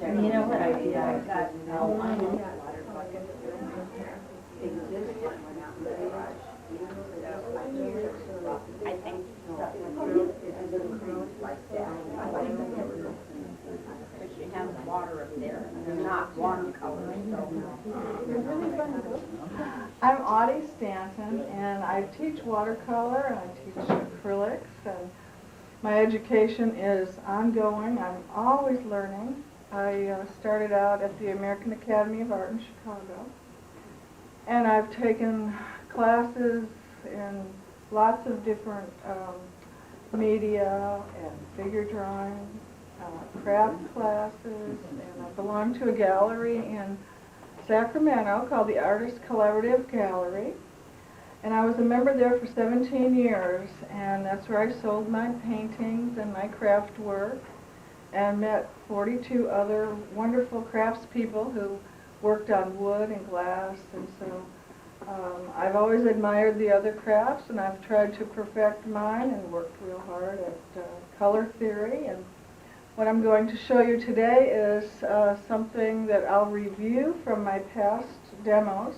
You know what I did? I got water bucket. I think like that. I like them because you have water up there and they're not watercolors. I'm Audi Stanton, and I teach watercolor and I teach acrylics, and my education is ongoing. I'm always learning. I started out at the American Academy of Art in Chicago, and I've taken classes in lots of different media and figure drawing, craft classes, and I belong to a gallery in Sacramento called the Artist Collaborative Gallery. And I was a member there for 17 years, and that's where I sold my paintings and my craft work and met 42 other wonderful craftspeople who worked on wood and glass. And so I've always admired the other crafts, and I've tried to perfect mine and worked real hard at color theory. And what I'm going to show you today is something that I'll review from my past demos,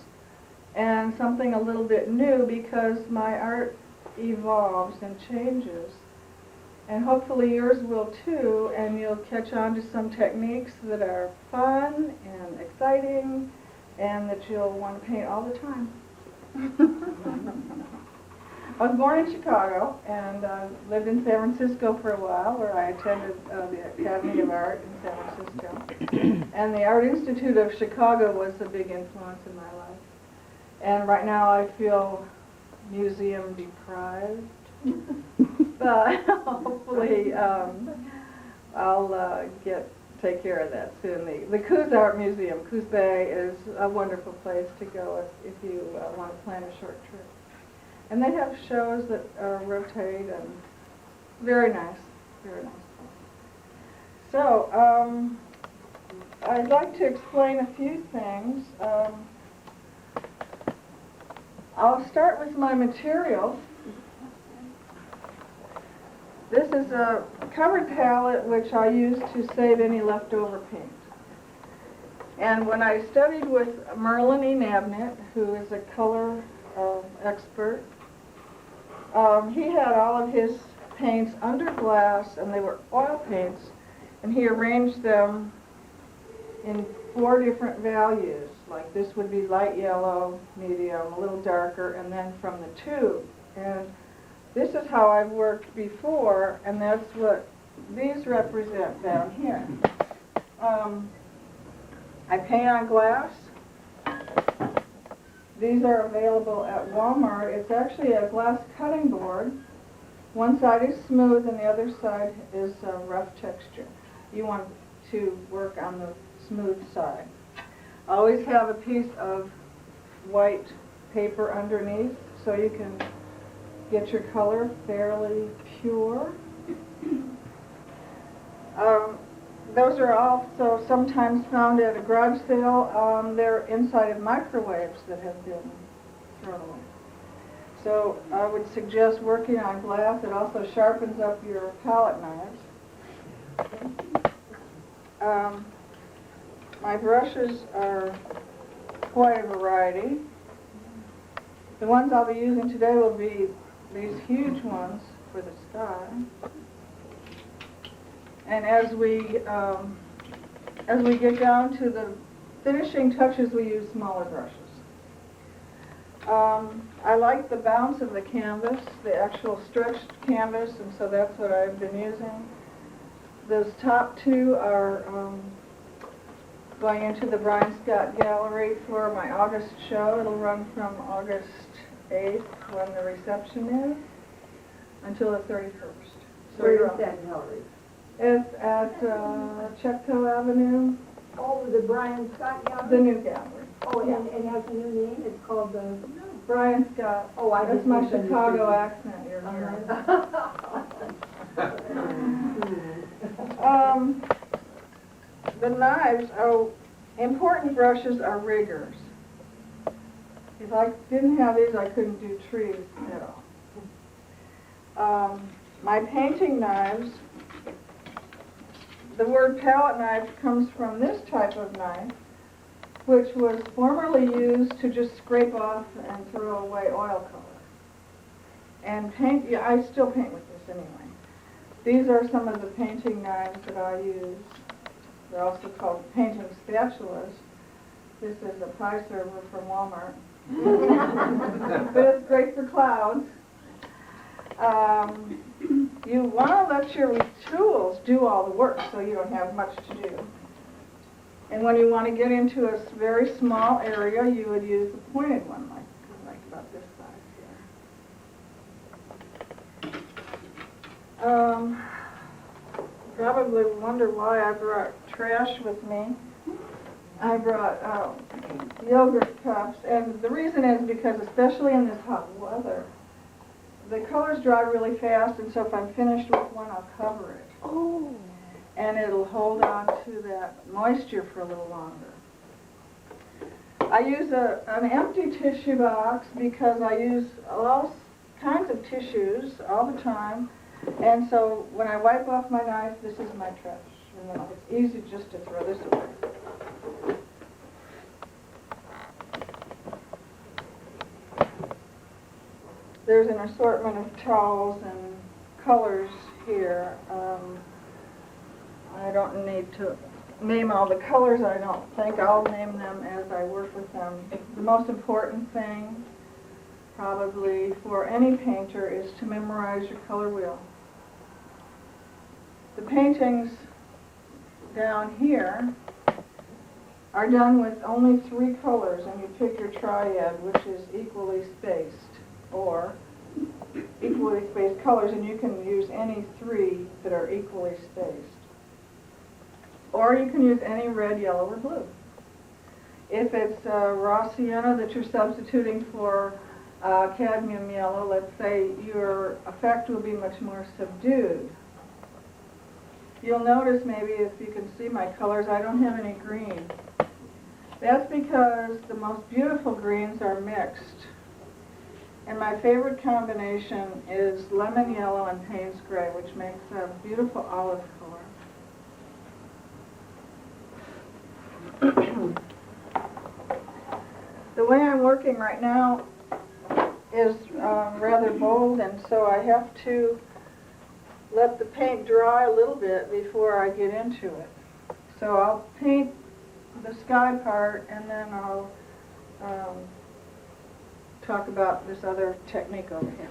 and something a little bit new because my art evolves and changes. And hopefully yours will too, and you'll catch on to some techniques that are fun and exciting and that you'll want to paint all the time. I was born in Chicago and lived in San Francisco for a while, where I attended the Academy of Art in San Francisco. And the Art Institute of Chicago was a big influence in my life. And right now I feel museum deprived, but hopefully I'll take care of that soon. The Coos Art Museum, Coos Bay, is a wonderful place to go if you want to plan a short trip. And they have shows that rotate, and very nice, very nice place. So I'd like to explain a few things. I'll start with my material. This is a covered palette which I use to save any leftover paint. And when I studied with Merlin E. Nabnett, who is a color expert, he had all of his paints under glass, and they were oil paints, and he arranged them in 4 different values. Like this would be light yellow, medium, a little darker, and then from the tube. And this is how I've worked before, and that's what these represent down here. I paint on glass. These are available at Walmart. It's actually a glass cutting board. One side is smooth and the other side is rough texture. You want to work on the smooth side. Always have a piece of white paper underneath so you can get your color fairly pure. Those are also sometimes found at a garage sale. They're inside of microwaves that have been thrown away. So I would suggest working on glass. It also sharpens up your palette knives. My brushes are quite a variety. The ones I'll be using today will be these huge ones for the sky. And as we get down to the finishing touches, we use smaller brushes. I like the bounce of the canvas, the actual stretched canvas, and so that's what I've been using. Those top 2 are going into the Brian Scott Gallery for my August show. It'll run from August 8th, when the reception is, until the 31st. So where is that gallery? It's at Chepstow Avenue, Oh, the Brian Scott the Gallery? new gallery. Oh, and it has a new name, it's called the... Brian Scott. Oh, I That's didn't my understand. Chicago accent you're hearing. The knives, important brushes are riggers. If I didn't have these, I couldn't do trees at all. My painting knives, the word palette knife comes from this type of knife, which was formerly used to just scrape off and throw away oil color. And paint, yeah, I still paint with this anyway. These are some of the painting knives that I use. They're also called painting spatulas. This is a pie server from Walmart. But it's great for clouds. You want to let your tools do all the work so you don't have much to do. And when you want to get into a very small area, you would use a pointed one, like about this size here. Probably wonder why I brought trash with me. I brought yogurt cups, and the reason is because, especially in this hot weather, the colors dry really fast, and so if I'm finished with one, I'll cover it. Oh. And it'll hold on to that moisture for a little longer. I use an empty tissue box because I use all kinds of tissues all the time, and so when I wipe off my knife, this is my trash. And then it's easy just to throw this away. There's an assortment of towels and colors here. I don't need to name all the colors, I don't think. I'll name them as I work with them. The most important thing, probably for any painter, is to memorize your color wheel. The paintings down here are done with only 3 colors, and you pick your triad, which is equally spaced, or equally spaced colors, and you can use any 3 that are equally spaced. Or you can use any red, yellow, or blue. If it's raw sienna that you're substituting for cadmium yellow, let's say your effect will be much more subdued. You'll notice, maybe if you can see my colors, I don't have any green. That's because the most beautiful greens are mixed. And my favorite combination is lemon yellow and Payne's gray, which makes a beautiful olive color. The way I'm working right now is rather bold, and so I have to let the paint dry a little bit before I get into it. So I'll paint the sky part, and then I'll talk about this other technique over here.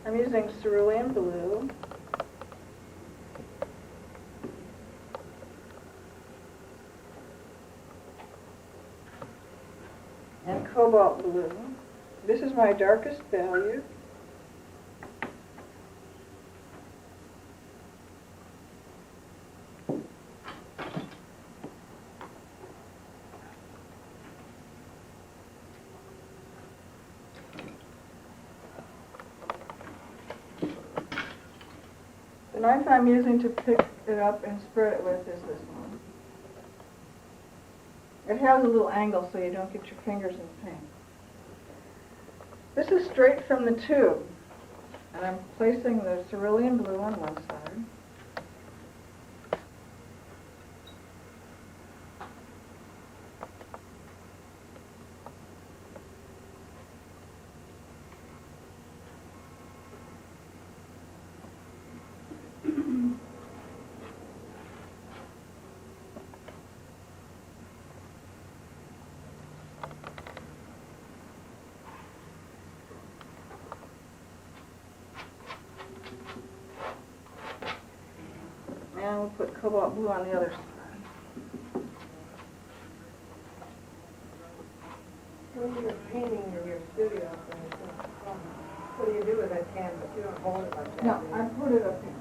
I'm using cerulean blue. And cobalt blue. This is my darkest value. The knife I'm using to pick it up and spread it with is this one. It has a little angle so you don't get your fingers in the paint. This is straight from the tube, and I'm placing the cerulean blue on one side. And we'll put cobalt blue on the other side. When you're painting in your studio, for instance, hold it like that. No, I put it up here.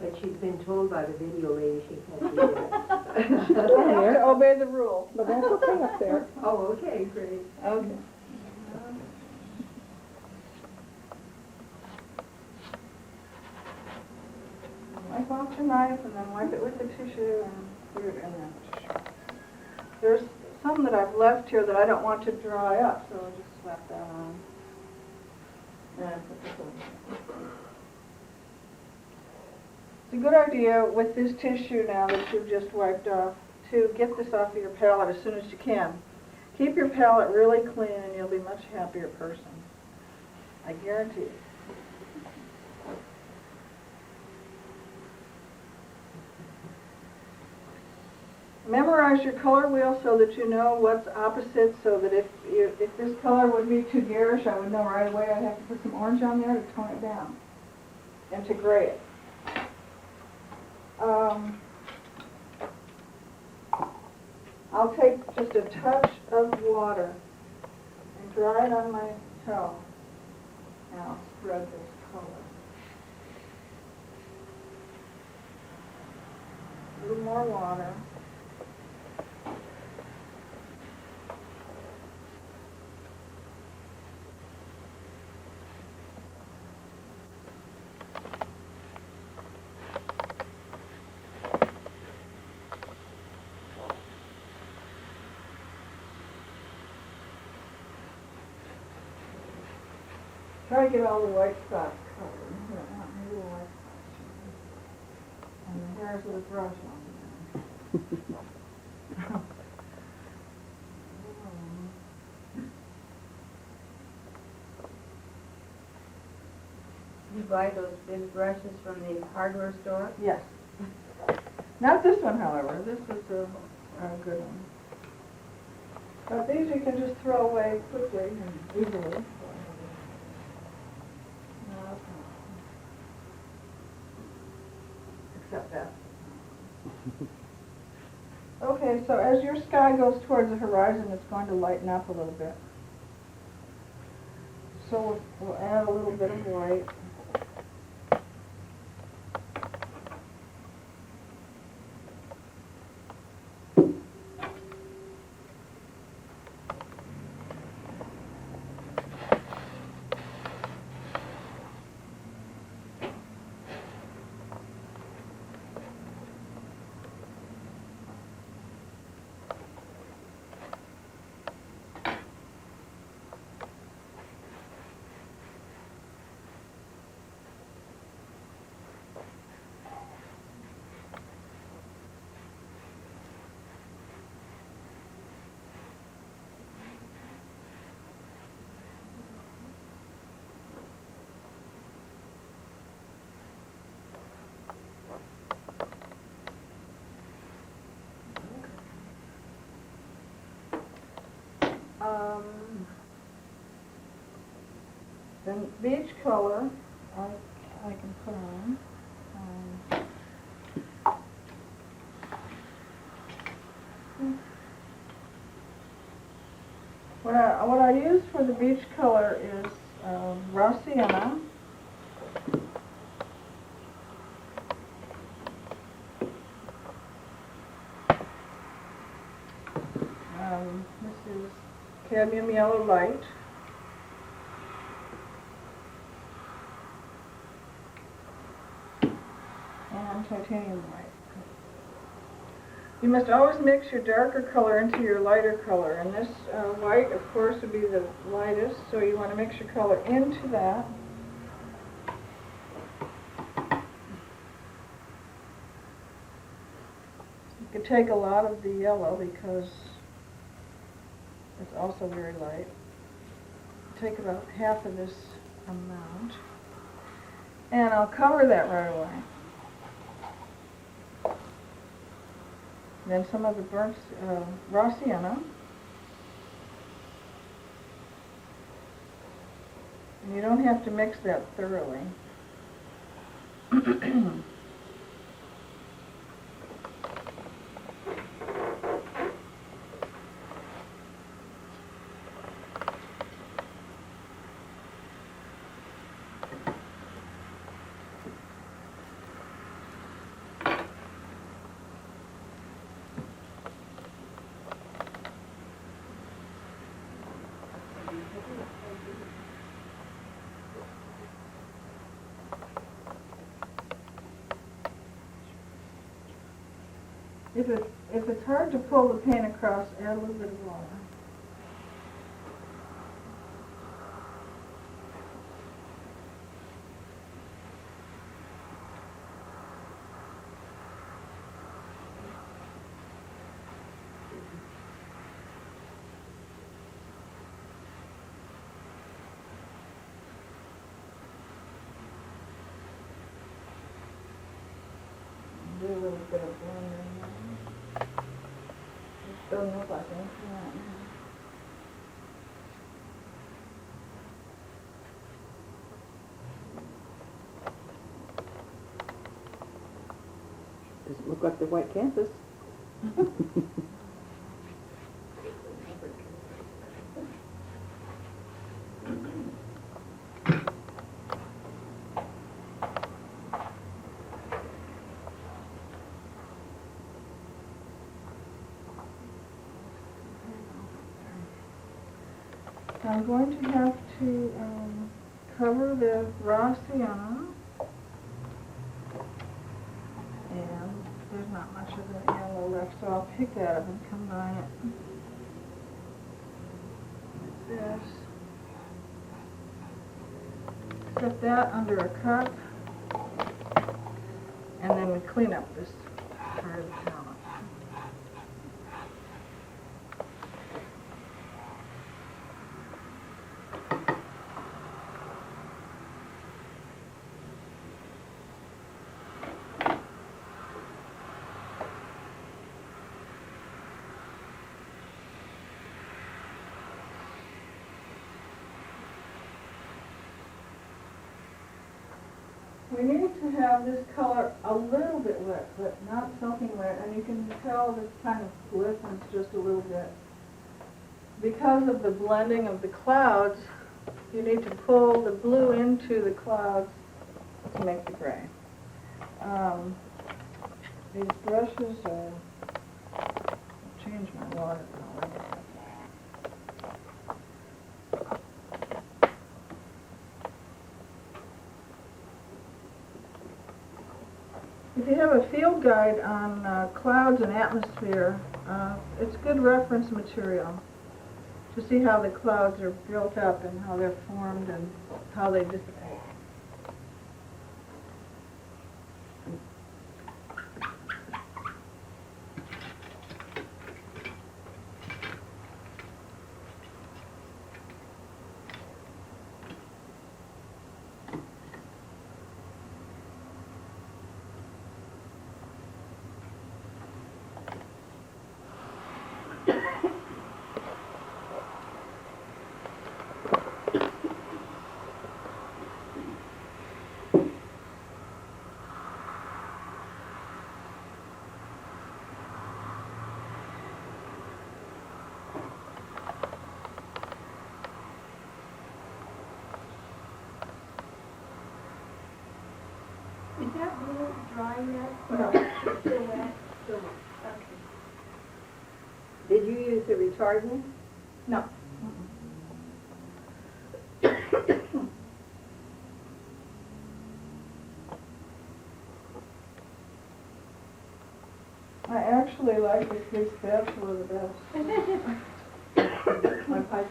But she's been told by the video lady she can't do I have that. to obey the rules, but that's okay up there. Oh, okay, great. Okay. Wipe off your knife and then wipe it with the tissue and put it in there. There's some that I've left here that I don't want to dry up, so I'll just slap that on. And put this on. It's a good idea with this tissue now that you've just wiped off to get this off of your palette as soon as you can. Keep your palette really clean and you'll be a much happier person. I guarantee it. Memorize your color wheel so that you know what's opposite, so that if this color would be too garish, I would know right away I'd have to put some orange on there to tone it down and to gray it. I'll take just a touch of water and dry it on my towel. And I'll spread this color. A little more water. Try to get all the white spots covered. You don't want any little white spots. And the hairs with a brush on them. You buy those big brushes from the hardware store? Yes. Not this one, however. This is a good one. But these you can just throw away quickly and easily. Except that. Okay, so as your sky goes towards the horizon, it's going to lighten up a little bit. So we'll add a little bit of white. Then beige color, I can put on. What I use for the beige color is raw sienna. This is cadmium yellow light. And titanium white. You must always mix your darker color into your lighter color, and this white, of course, would be the lightest, so you want to mix your color into that. You could take a lot of the yellow because it's also very light. Take about half of this amount, and I'll cover that right away. Then some of the burnt raw sienna. And you don't have to mix that thoroughly. If it's hard to pull the paint across, add a little bit of water. Do a little bit of blending. Just don't look like anything right now. Does it look like the white canvas? I'm going to have to cover the raw sienna, and there's not much of the yellow left, so I'll pick that up and combine it with this. Set that under a cup, and then we clean up this part of the palette. We need to have this color a little bit wet, but not soaking wet, and you can tell this kind of glistens just a little bit. Because of the blending of the clouds, you need to pull the blue into the clouds to make the gray. These brushes are, I'll change my water color. If you have a field guide on clouds and atmosphere, it's good reference material to see how the clouds are built up and how they're formed and how they dissipate. Is that blue dry yet? No. Still wet? Still wet. Okay. Did you use the retardant? No. I actually like this big spatula the best. My pipe.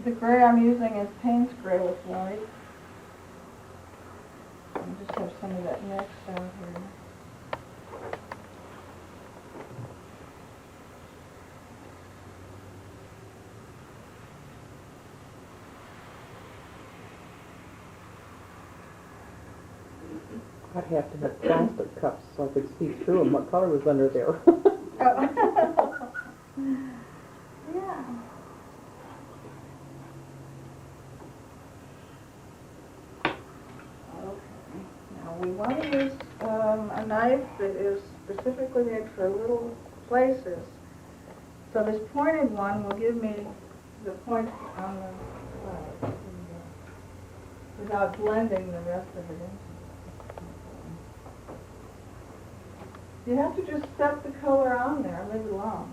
The gray I'm using is Payne's gray with white. I just have some of that mixed out here. I'd have to have plastic cups so I could see through them, what color was under there. Yeah. Now we want to use a knife that is specifically made for little places. So this pointed one will give me the point on the without blending the rest of it in. You have to just set the color on there and leave it alone.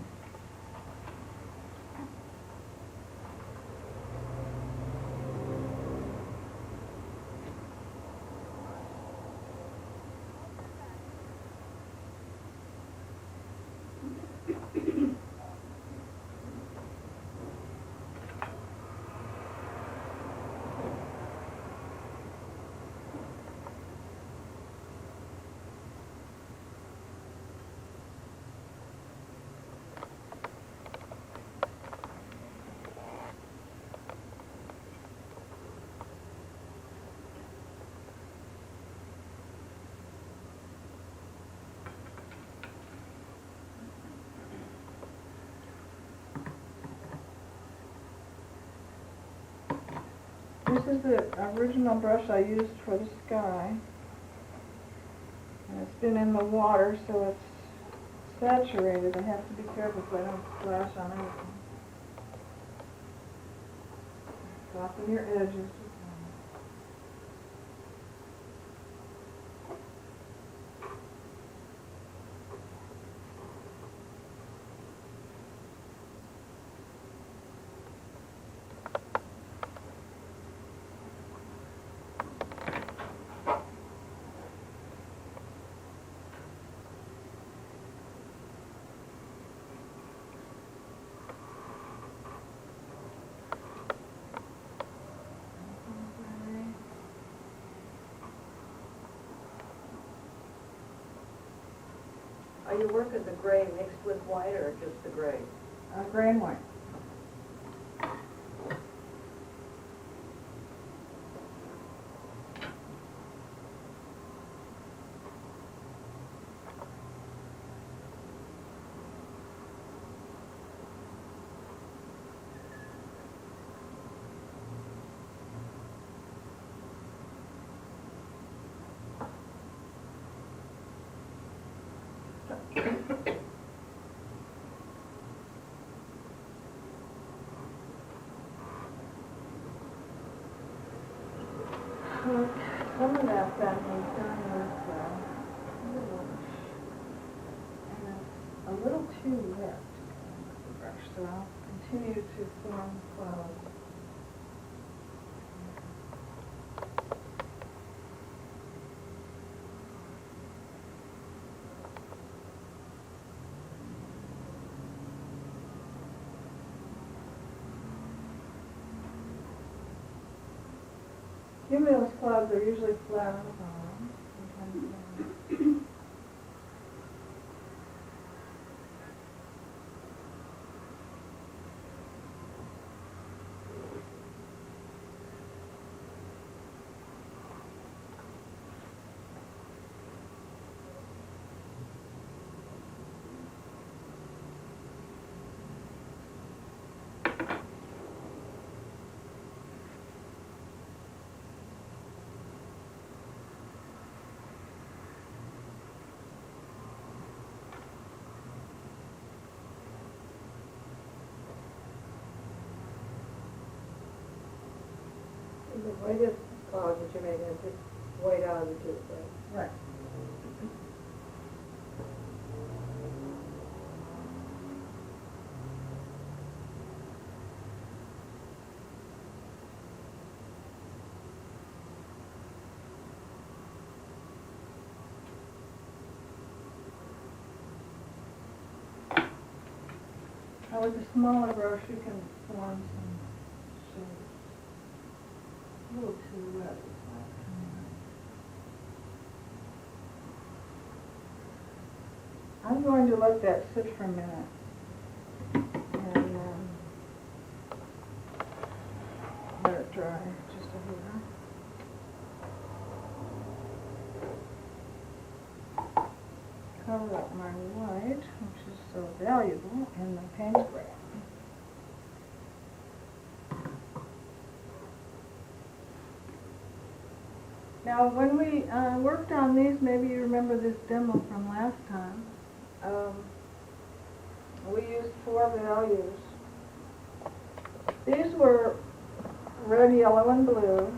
This is the original brush I used for the sky. And it's been in the water, so it's saturated. I have to be careful so I don't splash on anything. Soften your edges. Are you working the gray mixed with white or just the gray? Gray and white. Some of that family's done with and a little too wet with the brush, so I'll continue to form clouds. Cumulus clouds are usually flat on the bottom. Sometimes The whitest cloud that you made is just white out of the tube, right? right. Now with a smaller brush you can form some shapes. A little too wet. I'm going to let that sit for a minute. And let it dry just a little. Cover up my white, which is so valuable, in the paint spray. Now, when we worked on these, maybe you remember this demo from last time. We used 4 values. These were red, yellow, and blue.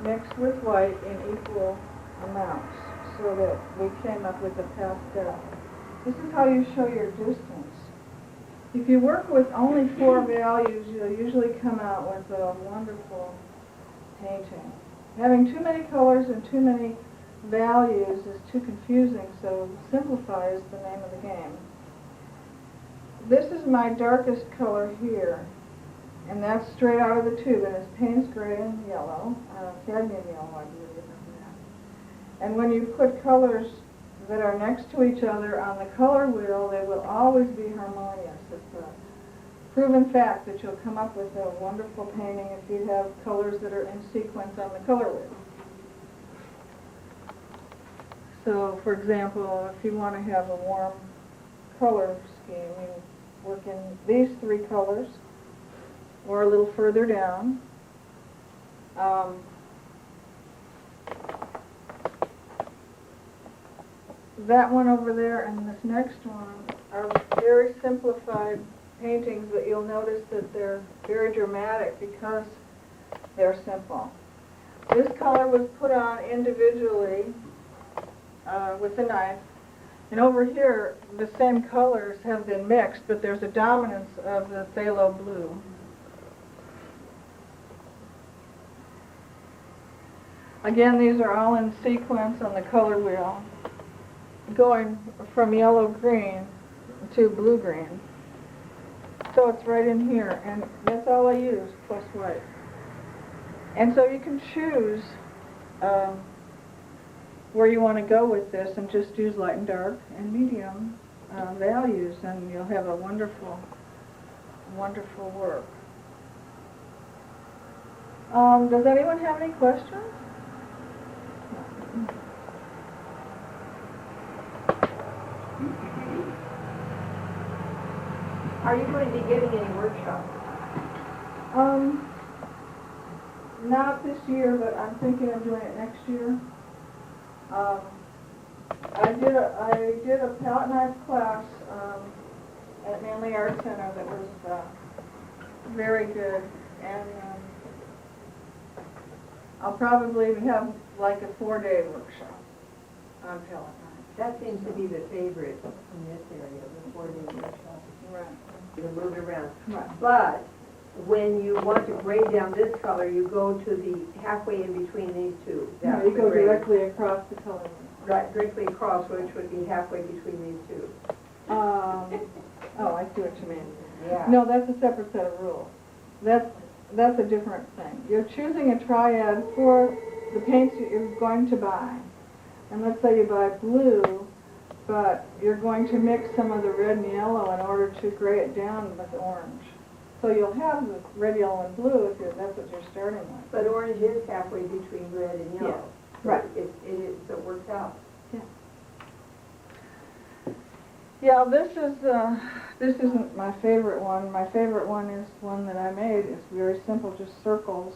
mixed with white in equal amounts so that we came up with a pastel. This is how you show your distance. If you work with only 4 values, you'll usually come out with a wonderful painting. Having too many colors and too many values is too confusing, so simplify is the name of the game. This is my darkest color here, and that's straight out of the tube, and it's Payne's gray and yellow, cadmium yellow, I believe. And when you put colors that are next to each other on the color wheel, they will always be harmonious. It's a proven fact that you'll come up with a wonderful painting if you have colors that are in sequence on the color wheel. So, for example, if you want to have a warm color scheme, you work in these 3 colors, or a little further down. That one over there and this next one are very simplified paintings, but you'll notice that they're very dramatic because they're simple. This color was put on individually with a knife, and over here the same colors have been mixed, but there's a dominance of the phthalo blue. Again, these are all in sequence on the color wheel, going from yellow-green to blue-green. So it's right in here, and that's all I use, plus white. And so you can choose where you want to go with this and just use light and dark and medium values, and you'll have a wonderful, wonderful work. Does anyone have any questions? Are you going to be giving any workshops? Not this year, but I'm thinking of doing it next year. I did a palette knife class at Manly Art Center that was very good, and I'll probably have like a 4-day workshop on palette knife. That seems to be the favorite in this area, the 4-day workshop. Right. You can move it around. Right. But when you want to grade down this color, you go to the halfway in between these two. No, That's you the go grade. directly across the color. Right, directly across, which would be halfway between these two. Oh, I see what you mean. Yeah. No, that's a separate set of rules. That's a different thing. You're choosing a triad for the paints that you're going to buy. And let's say you buy blue, but you're going to mix some of the red and yellow in order to gray it down with orange. So you'll have the red, yellow, and blue if that's what you're starting with. But orange is halfway between red and yellow. Yeah. So Right. So it works out. Yeah, this isn't my favorite one. My favorite one is one that I made. It's very simple, just circles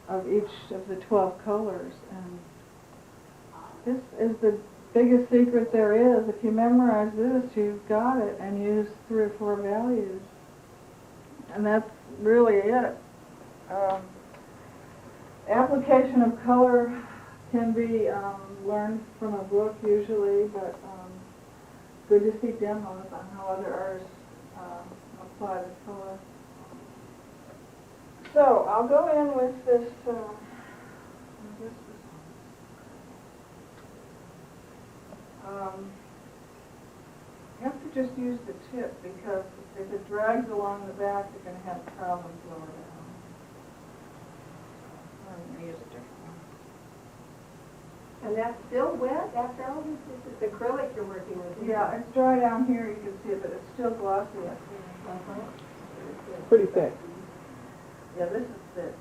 of each of the 12 colors. And this is the biggest secret there is. If you memorize this, you've got it, and use 3 or 4 values. And that's really it. Application of color can be learned from a book usually, but good to see demos on how other artists apply the color. So I'll go in with this. You have to just use the tip because if it drags along the back, you're going to have problems lower down. I'm going to use a different one. And that's still wet after all this? This is acrylic you're working with. Yeah, it's dry down here, you can see it, but it's still glossy up here. Pretty thick. Yeah, this is thick.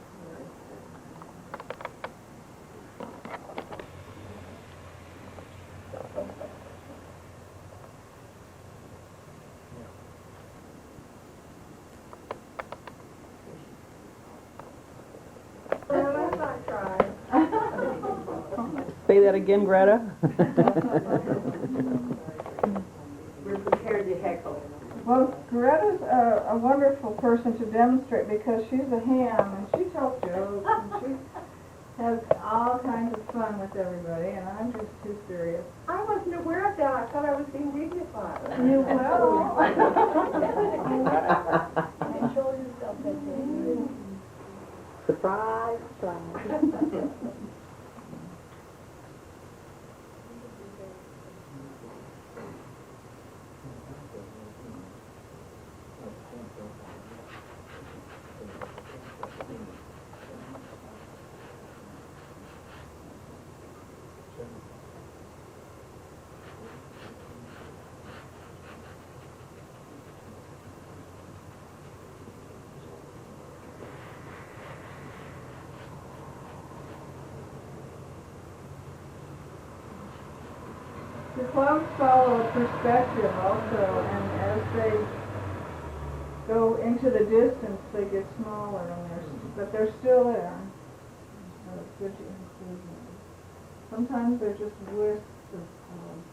Let's not try. Say that again, Greta. We're prepared to heckle. Well, Greta's a wonderful person to demonstrate because she's a ham and she tells jokes and she fun with everybody, and I'm just too serious. I wasn't aware of that. I thought I was being dignified. You will. Control yourself, Betsy. Surprise, surprise. The clouds follow perspective also, and as they go into the distance, they get smaller, but they're still there. So it's good to include them. Sometimes they're just wisps of clouds.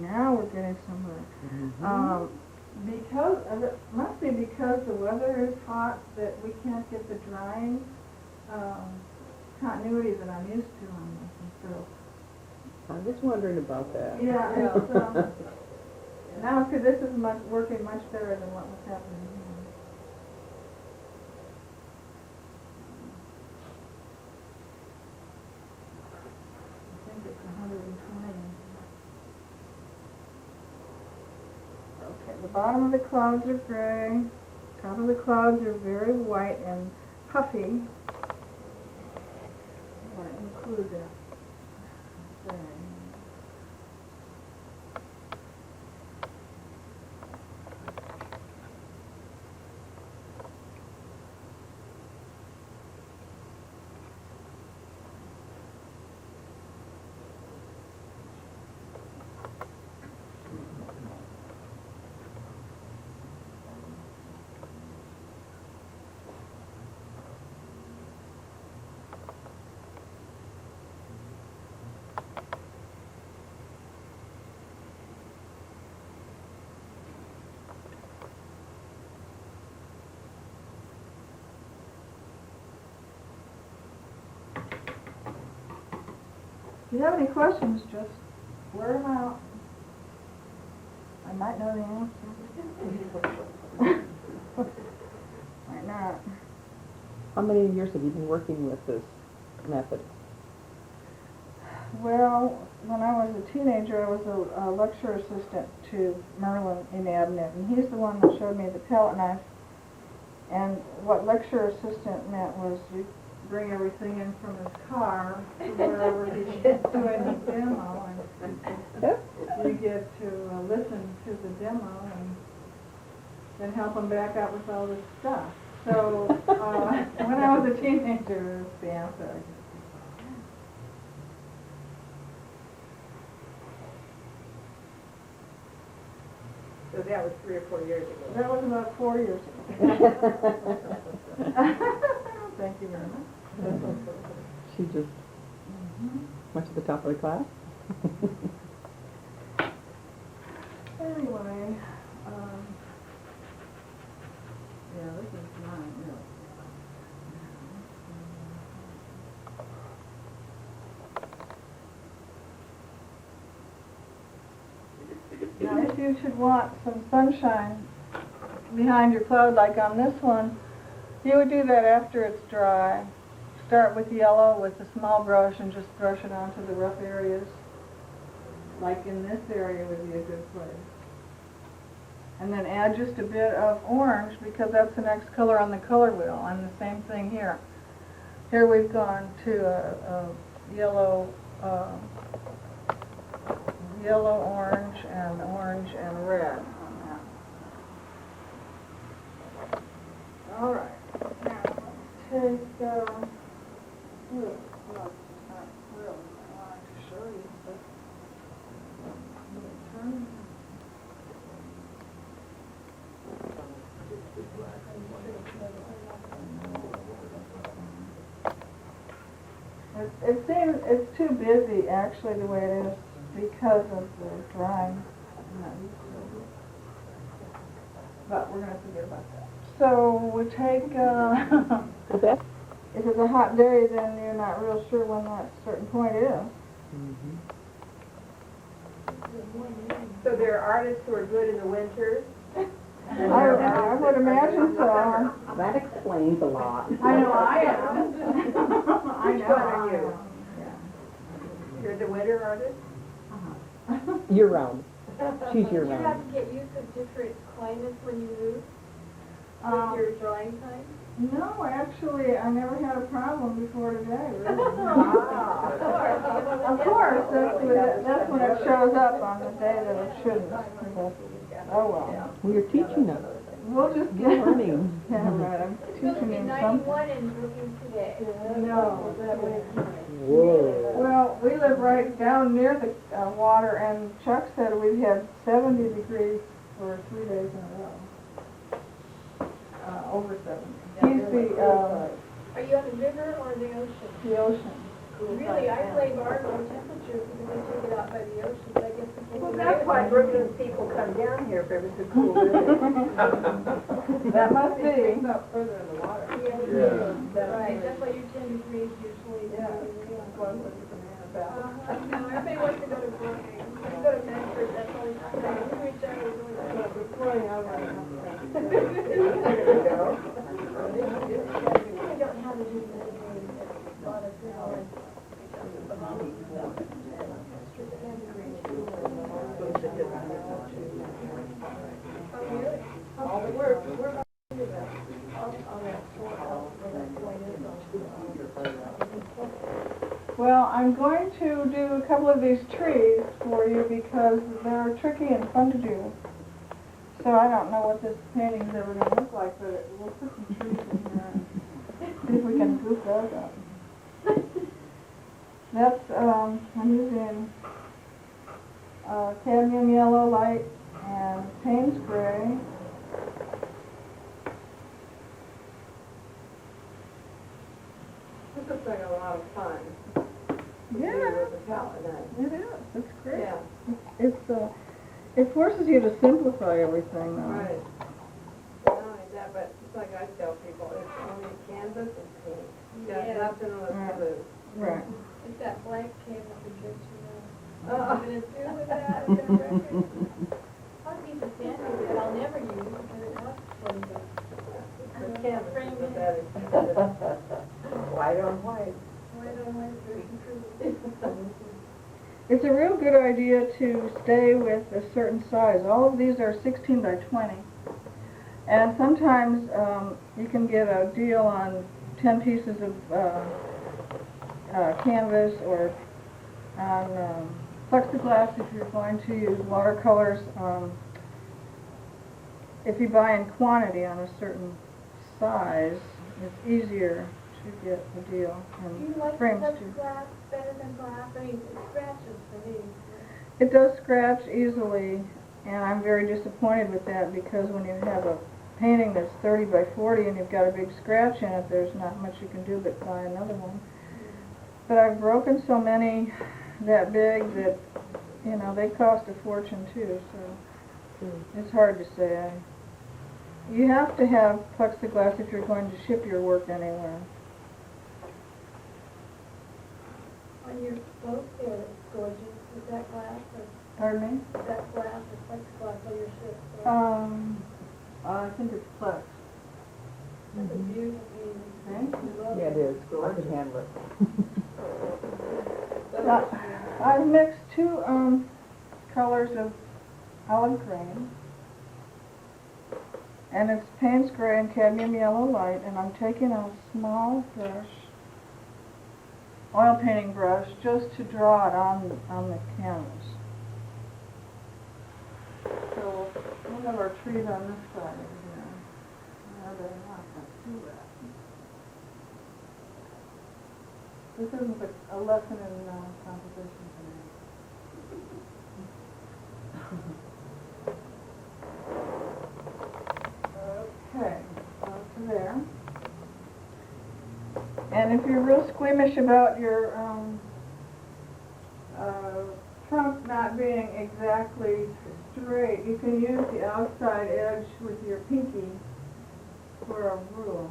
Now we're getting somewhere. Because it must be because the weather is hot that we can't get the drying continuity that I'm used to on this. And so I was wondering about that. yeah, it's, now see, this is working much better than what was happening here. I think it's 120. Okay, the bottom of the clouds are gray, top of the clouds are very white and puffy. I want to include that. Gray. If you have any questions, just blurt them out. I might know the answer. Might not. How many years have you been working with this method? Well, when I was a teenager, I was a lecture assistant to Merlin in Abnett, and he's the one that showed me the palette knife. And what lecture assistant meant was you bring everything in from his car to wherever he's doing the demo, and you get to listen to the demo and then help him back out with all this stuff. So when I was a teenager, that's the answer. So that was 3 or 4 years ago. That was about 4 years ago. Thank you very much. She just went to the top of the class. Anyway, yeah, this is mine, really. Now, if you should want some sunshine behind your cloud, like on this one, you would do that after it's dry. Start with yellow with a small brush and just brush it onto the rough areas. Like in this area would be a good place. And then add just a bit of orange because that's the next color on the color wheel. And the same thing here. Here we've gone to a yellow, yellow, orange, and red on that. All right. Now, let's take It seems, it's too busy actually the way it is because of the drying. I'm not used to it. But we're gonna forget about that. So we take, Is that? if it's a hot day, then you're not real sure when that certain point is. Mm-hmm. So there are artists who are good in the winter? I would imagine so. That explains a lot. I know I am. I Which know one are I you? am. You're the winter artist? Year round. She's year Do you have round. to get used to different climates when you move Um, with your drawing time? No, actually, I never had a problem before today, really. Ah. Of course, that's when it shows up on the day that it shouldn't. But, oh well. Well, you're teaching us. We'll just You're get learning. Yeah, right, I'm It's supposed to teaching be him something. 91 and looking today. No, that way. Whoa. Well, we live right down near the water, and Chuck said we've had 70 degrees for 3 days in a row. Over 70. He's Are you on the river or the ocean? the ocean. Really, I blame our low temperature because we take it out by the ocean, but I guess people. Well, that's why Brooklyn's people come down here if it was so cool. That must be. Further in the water. Right, that's why you're 10 degrees usually. Yeah. No, everybody wants to go to Brooklyn. You go to Medford, that's always the same. We reach out and I don't know how to do that. A lot of good. Well, I'm going to do a couple of these trees for you because they're tricky and fun to do. So I don't know what this painting's ever going to look like, but we'll put some trees in here and see if we can goof those up. That's, I'm using cadmium yellow light and Payne's gray. This looks like a lot of fun. Yeah, With the palette, it is. It's great. Yeah, It forces you to simplify everything, though. right. Not only that, but it's like I tell people, it's only canvas and paint. You got Yeah. nothing else to lose. Right. It's that blank canvas that gets you know. Oh. What I'm gonna do with that, I've got a record. I'll piece of sandpaper that I'll never use because it costs $20. The canvas Frame is it. that expensive. White on white. White on white version true. It's a real good idea to stay with a certain size. All of these are 16 by 20. And sometimes you can get a deal on 10 pieces of canvas or on plexiglass if you're going to use watercolors. If you buy in quantity on a certain size, it's easier to get a deal. Do you And like frames the too. glass better than glass? I mean, it scratches for me. It does scratch easily, and I'm very disappointed with that because when you have a painting that's 30 by 40 and you've got a big scratch in it, there's not much you can do but buy another one. But I've broken so many that big that, you know, they cost a fortune too, so it's hard to say. You have to have plexiglass if you're going to ship your work anywhere. On your boat there, it's gorgeous. Is that glass or Pardon me? is that glass or plexiglass on your ship? I think it's plex. That's a beautiful painting. Thank I love Yeah, it is. I can handle it. I've mixed two colors of olive green, and it's Payne's gray and cadmium yellow light, and I'm taking a small brush, oil painting brush, just to draw it on the canvas. So we'll have our trees on this side over here. Now they're not too bad. This isn't a lesson in composition today. Okay, up to there. And if you're real squeamish about your trunk not being exactly straight, you can use the outside edge with your pinky for a rule.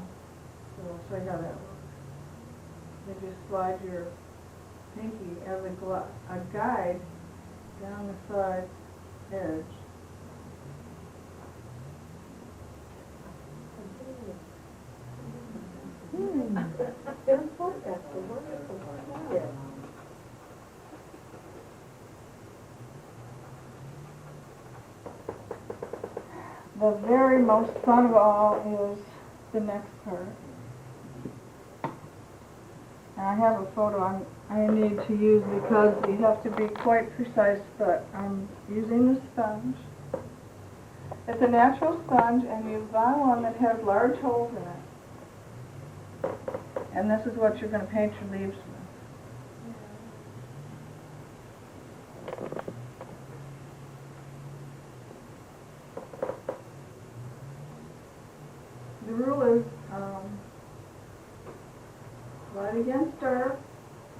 So I'll show you how that works. You just slide your pinky as a guide down the side edge. The very most fun of all is the next part. And I have a photo I need to use because you have to be quite precise, but I'm using the sponge. It's a natural sponge, and you buy one that has large holes in it. And this is what you're going to paint your leaves with. The rule is light against dark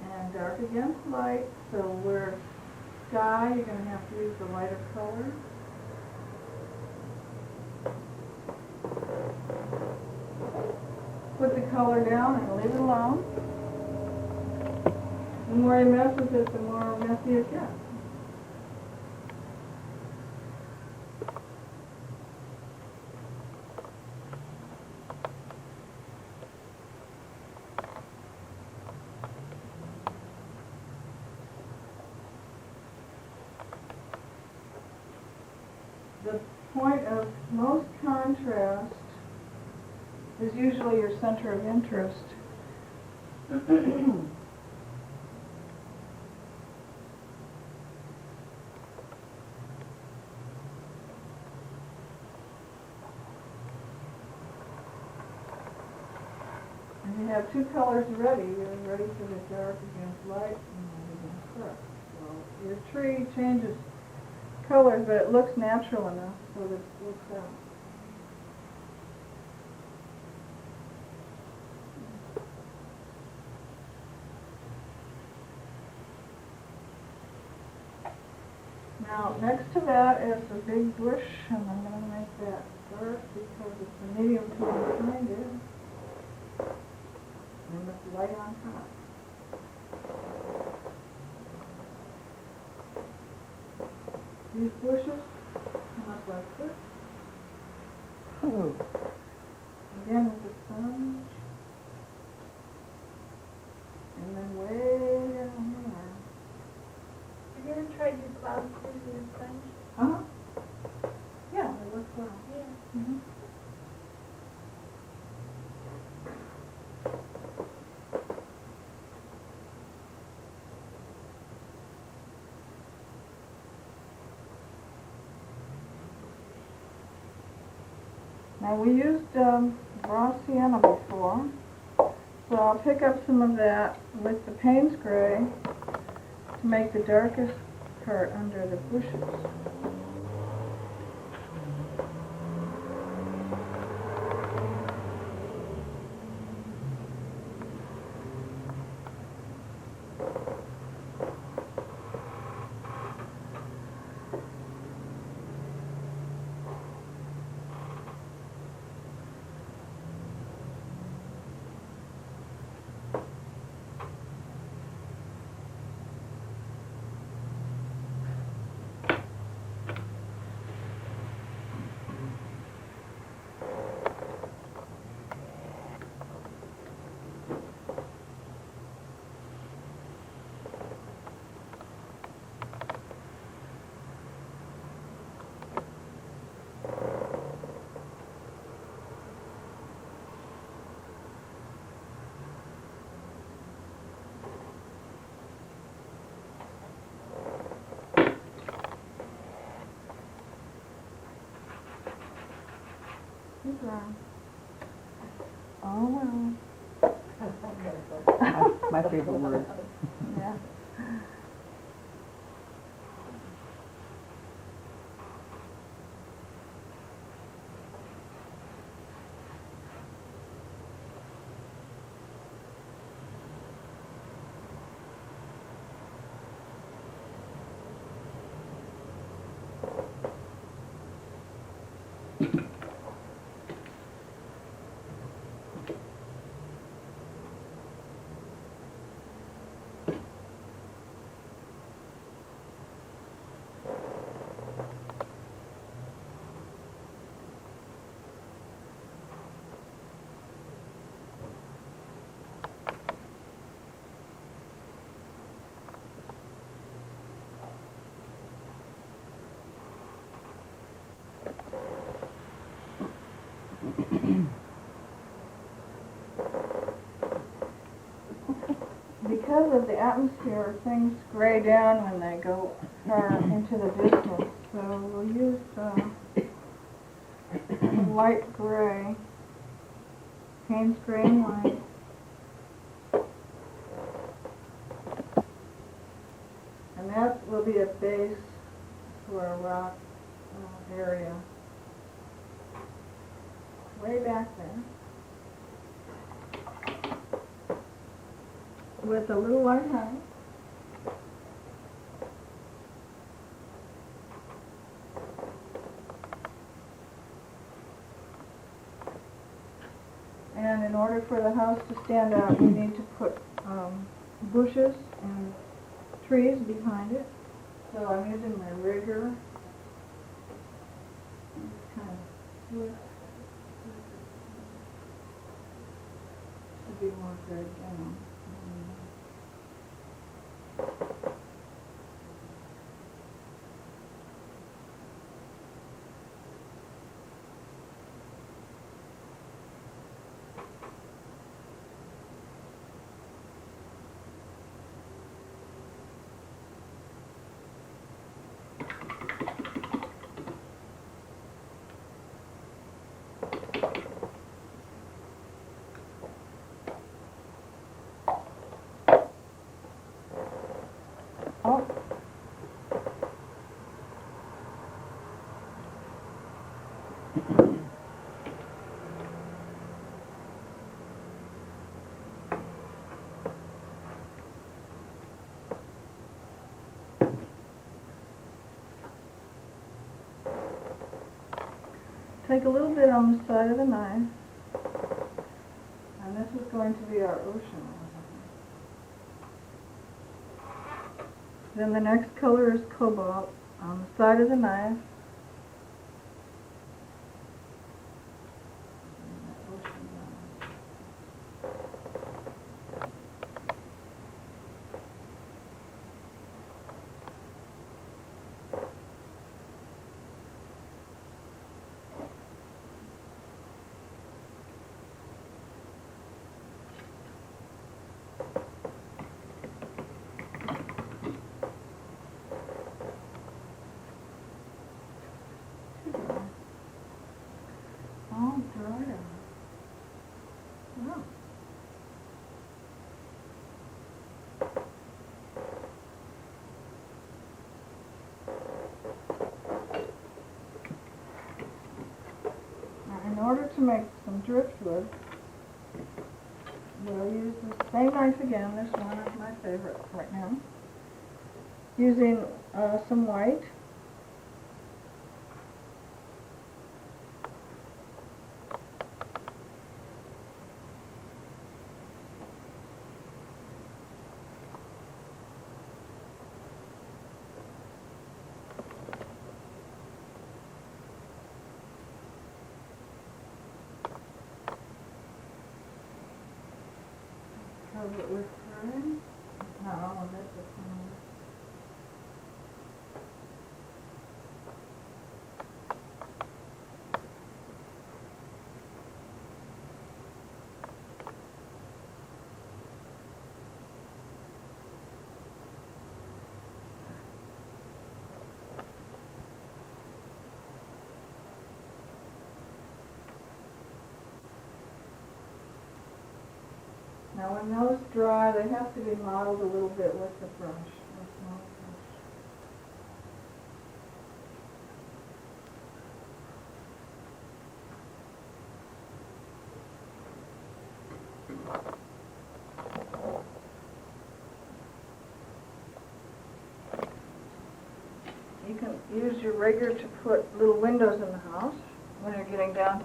and dark against light. So where sky, you're going to have to use the lighter color. Put the color down and leave it alone. The more you mess with it, the more messy it gets. The point of most contrast is usually your center of interest. And you have two colors ready. You're ready for the dark against light and light against dark. So your tree changes colors, but it looks natural enough so that it looks out. Now, next to that is a big bush, and I'm going to make that dark because it's a medium tone behind it. And it's light on top. These bushes come up like this. Oh, Again with the sponge. And then way down here. Have you ever tried your clouds using a sponge? Uh-huh. Yeah, it looks well. Yeah. Mm-hmm. Now we used raw sienna before, so I'll pick up some of that with the Payne's Gray to make the darkest part under the bushes. Keep going. Oh well. my favorite word. Yeah. because of the atmosphere, things gray down when they go far into the distance. So we'll use light gray, Payne's gray and white. And that will be a base for a rock area. Way back there. With a little white honey. And in order for the house to stand out, we need to put bushes and trees behind it. So I'm using my rigger. Just kind of look. Should be more good down. Oh. Take a little bit on the side of the knife, and this is going to be our ocean. Then the next color is cobalt on the side of the knife. Oh, dry. Oh. Now, in order to make some driftwood, we'll use the same knife again. This one is my favorite right now. Using some white. Cover it with fern. No, I'll miss this one. Now when those dry, they have to be mottled a little bit with the brush. A small brush. You can use your rigger to put little windows in the house when you're getting down.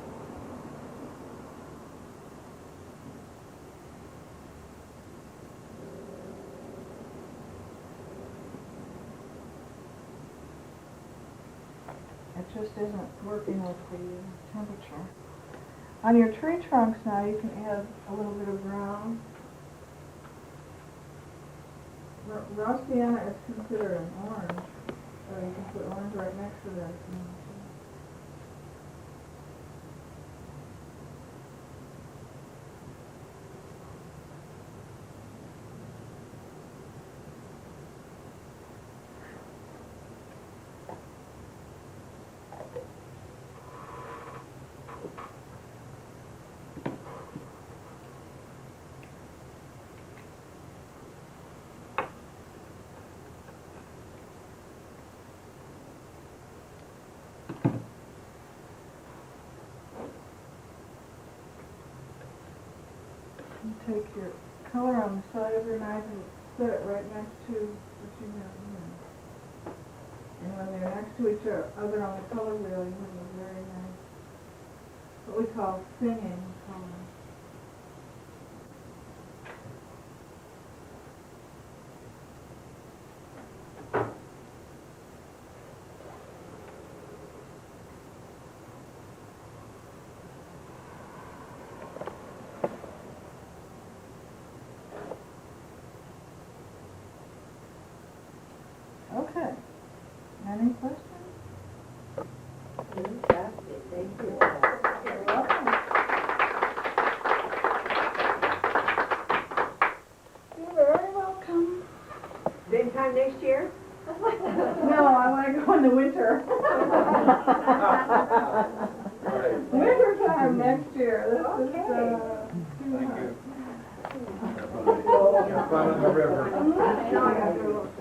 It just isn't working with the temperature. On your tree trunks now, you can add a little bit of brown. Raw sienna is considered an orange, so you can put orange right next to that. take your color on the side of your knife and set it right next to what you have here. And when they're next to each other on the color wheel, you have a very nice, what we call singing color. Okay. Any questions? Fantastic, thank you. You're welcome. You're very welcome. Same time next year? No, I want to go in the winter. Winter time next year. This is, too Thank you. Have fun on the river. hot.